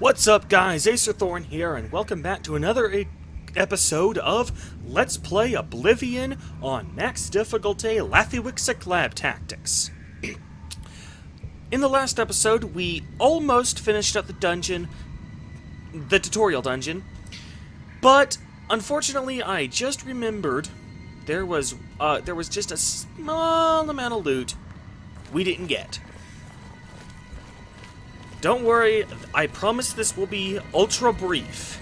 What's up, guys? Acerthorn here, and welcome back to another episode of Let's Play Oblivion on Max Difficulty Lathiwixic Lab Tactics. In the last episode, we almost finished up the tutorial dungeon, but unfortunately, I just remembered there was just a small amount of loot we didn't get. Don't worry, I promise this will be ultra brief.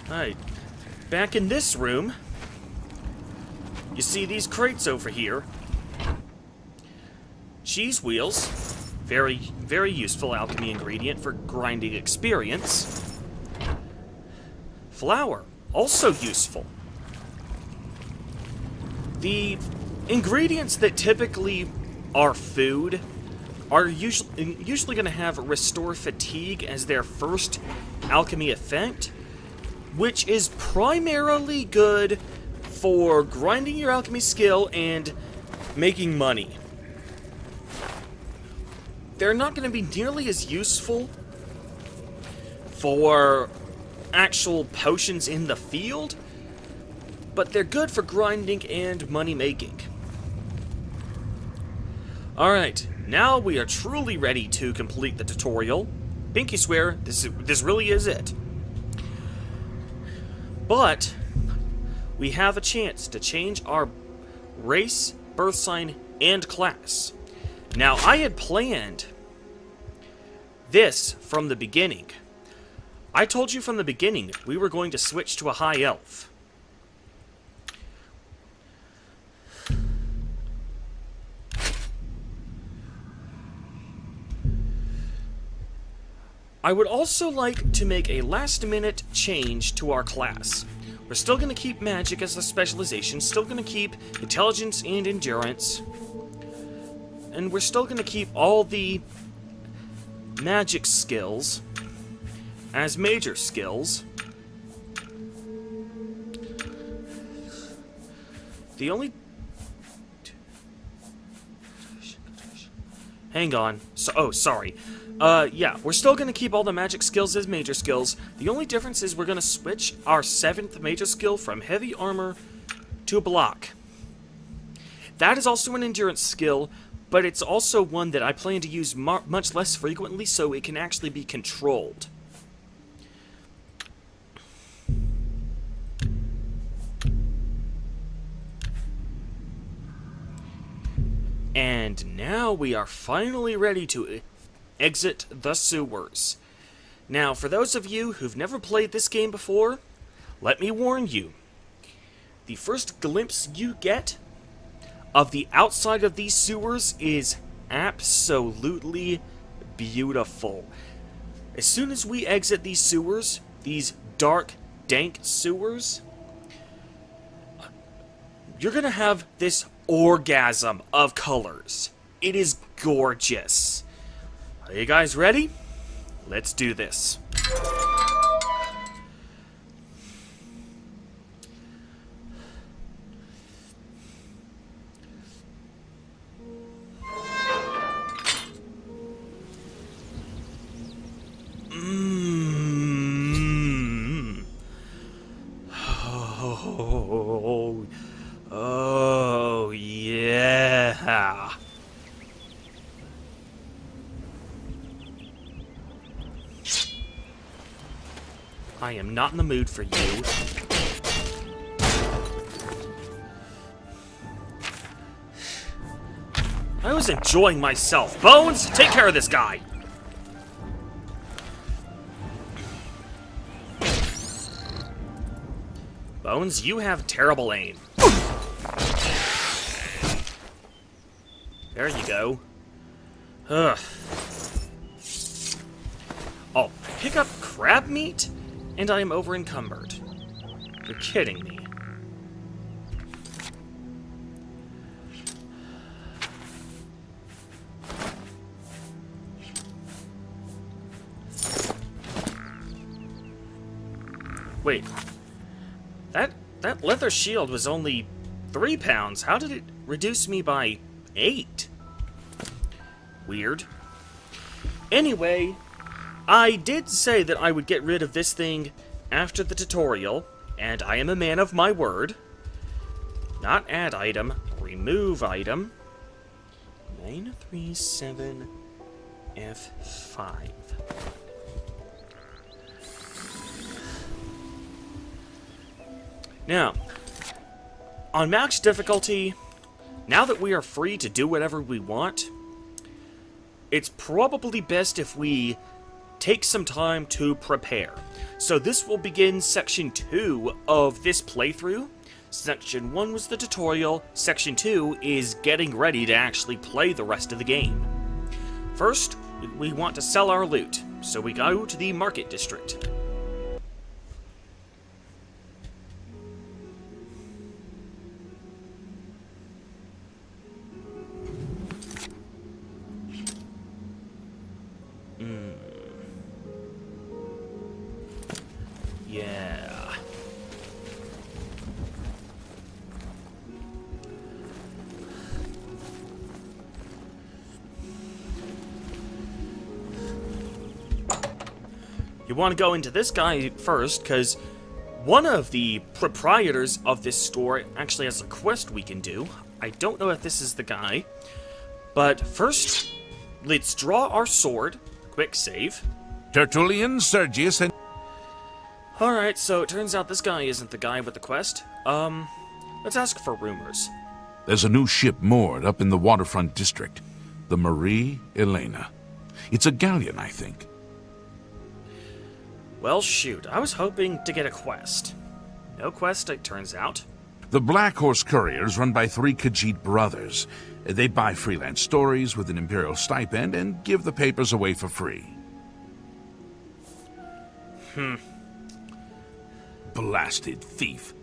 Alright, back in this room, you see these crates over here. Cheese wheels. Very useful alchemy ingredient for grinding experience. Flour, also useful. The ingredients that typically are food are usually going to have restore fatigue as their first alchemy effect, which is primarily good for grinding your alchemy skill and making money. They're not going to be nearly as useful for actual potions in the field, but they're good for grinding and money making. Alright, now we are truly ready to complete the tutorial. Pinky swear, this really is it. But we have a chance to change our race, birth sign, and class. Now, I had planned this from the beginning. I told you from the beginning we were going to switch to a high elf. I would also like to make a last-minute change to our class. We're still going to keep magic as a specialization, still going to keep intelligence and endurance, and we're still going to keep all the magic skills as major skills. The only... Hang on. Sorry. Yeah, we're still going to keep all the magic skills as major skills. The only difference is we're going to switch our 7th major skill from heavy armor to block. That is also an endurance skill, but it's also one that I plan to use much less frequently, so it can actually be controlled. And now we are finally ready to exit the sewers. Now, for those of you who've never played this game before, let me warn you. The first glimpse you get of the outside of these sewers is absolutely beautiful. As soon as we exit these sewers, these dark, dank sewers, you're gonna have this orgasm of colors. It is gorgeous. Are you guys ready? Let's do this. Oh, yeah. I am not in the mood for you. I was enjoying myself. Bones, take care of this guy. Bones, you have terrible aim. There you go. Ugh. Oh, pick up crab meat? And I am over-encumbered. You're kidding me. Wait. That leather shield was only 3 pounds. How did it reduce me by 8? Weird. Anyway, I did say that I would get rid of this thing after the tutorial, and I am a man of my word. Not add item, remove item. 937 F5. Now, on max difficulty, now that we are free to do whatever we want, it's probably best if we take some time to prepare. So this will begin section 2 of this playthrough. Section 1 was the tutorial, section 2 is getting ready to actually play the rest of the game. First, we want to sell our loot, so we go to the market district. Yeah. You want to go into this guy first, because one of the proprietors of this store actually has a quest we can do. I don't know if this is the guy, but first, let's draw our sword. Quick save. Tertullian, Sergius, and... Alright, so it turns out this guy isn't the guy with the quest. Let's ask for rumors. There's a new ship moored up in the waterfront district. The Marie Elena. It's a galleon, I think. Well, shoot. I was hoping to get a quest. No quest, it turns out. The Black Horse Couriers run by 3 Khajiit brothers. They buy freelance stories with an imperial stipend and give the papers away for free. Blasted thief.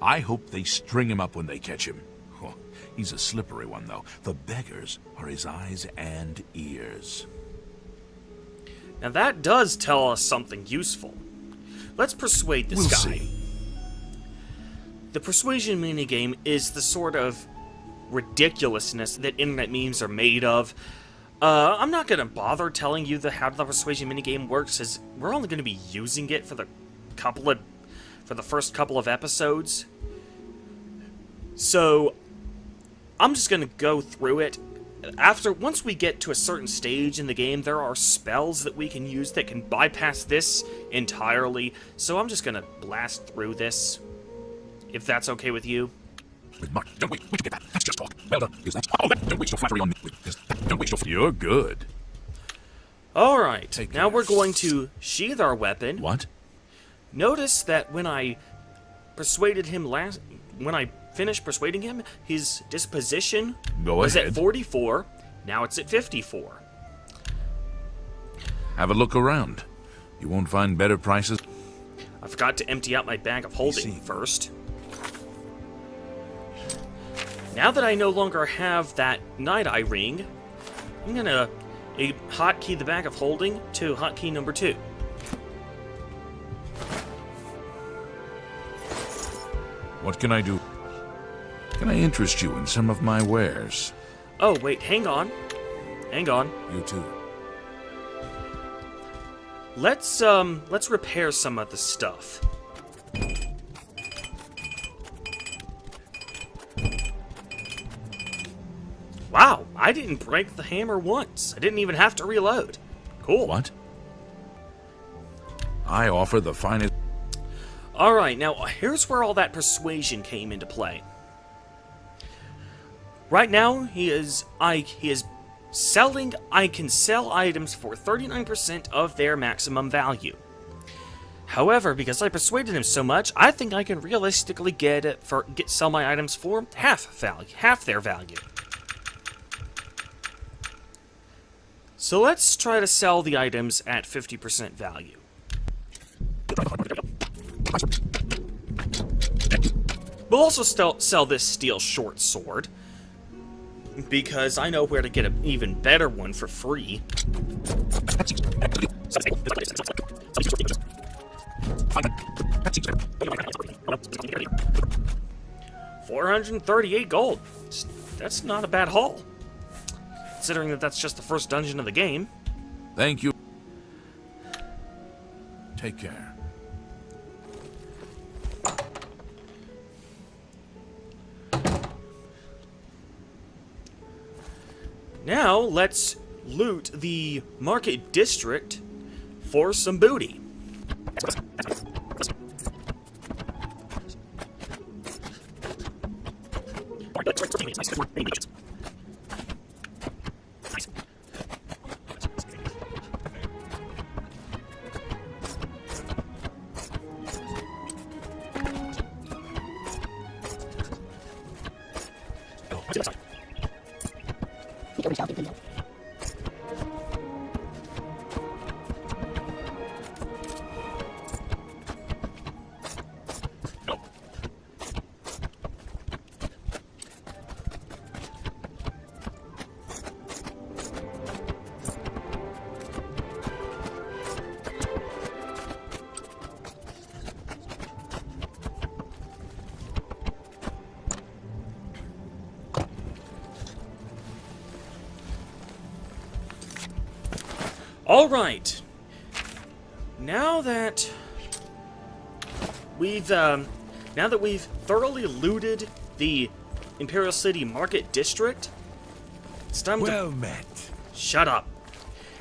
I hope they string him up when they catch him. Oh, he's a slippery one, though. The beggars are his eyes and ears. Now that does tell us something useful. Let's persuade this guy. See. The persuasion minigame is the sort of ridiculousness that internet memes are made of. I'm not going to bother telling you how the persuasion minigame works, as we're only going to be using it for the first couple of episodes. So I'm just going to go through it. Once we get to a certain stage in the game, there are spells that we can use that can bypass this entirely. So I'm just going to blast through this, if that's okay with you. Mark, don't wait. Where'd you get that? That's just talk. Well done. Don't waste your flattery on me. Don't waste your... You're good. Alright, now we're going to sheath our weapon. What? Notice that when I persuaded him when I finished persuading him, his disposition was at 44. Now it's at 54. Have a look around. You won't find better prices. I forgot to empty out my bag of holding first. Now that I no longer have that Night Eye ring, I'm gonna hotkey the bag of holding to hotkey number 2. What can I do? Can I interest you in some of my wares? Oh, wait, hang on. Hang on. You too. Let's repair some of the stuff. Wow, I didn't break the hammer once. I didn't even have to reload. Cool. What? I offer the finest... Alright, now here's where all that persuasion came into play. Right now, he is selling... I can sell items for 39% of their maximum value. However, because I persuaded him so much, I think I can realistically sell my items for half their value. So let's try to sell the items at 50% value. We'll also sell this steel short sword, because I know where to get an even better one for free. $438 gold. That's not a bad haul, considering that that's just the first dungeon of the game. Thank you. Take care. Now, let's loot the market district for some booty. Alright, now that we've thoroughly looted the Imperial City Market District, it's time to... Well met. Shut up.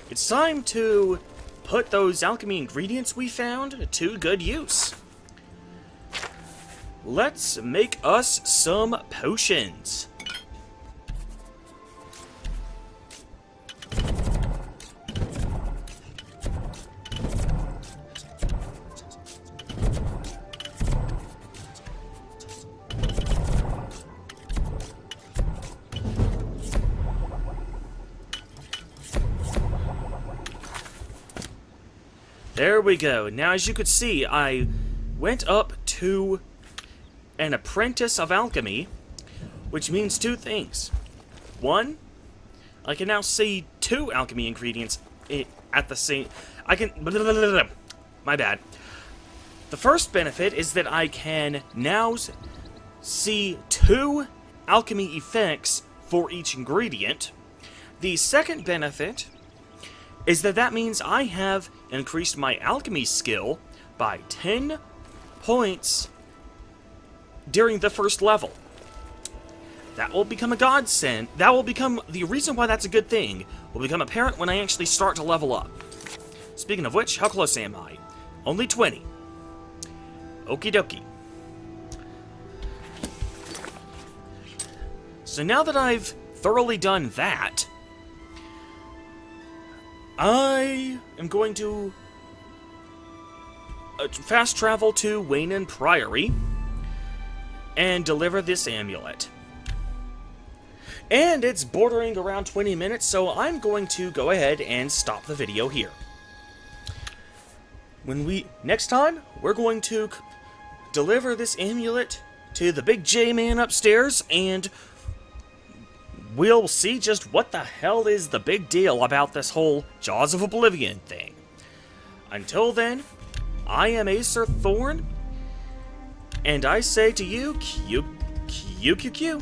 It's time to put those alchemy ingredients we found to good use. Let's make us some potions. There we go. Now, as you could see, I went up to an apprentice of alchemy, which means two things. One, I can now see two alchemy ingredients at the same... My bad. The first benefit is that I can now see two alchemy effects for each ingredient. The second benefit is that means I have increased my alchemy skill by 10 points during the first level. That will become a godsend. That will become... The reason why that's a good thing will become apparent when I actually start to level up. Speaking of which, how close am I? Only 20. Okie dokie. So now that I've thoroughly done that, I am going to fast travel to Wayne Priory and deliver this amulet. And it's bordering around 20 minutes, so I'm going to go ahead and stop the video here. Next time, we're going to deliver this amulet to the big J-man upstairs, and we'll see just what the hell is the big deal about this whole Jaws of Oblivion thing. Until then, I am Acer Thorn, and I say to you, Q, Q, Q, Q.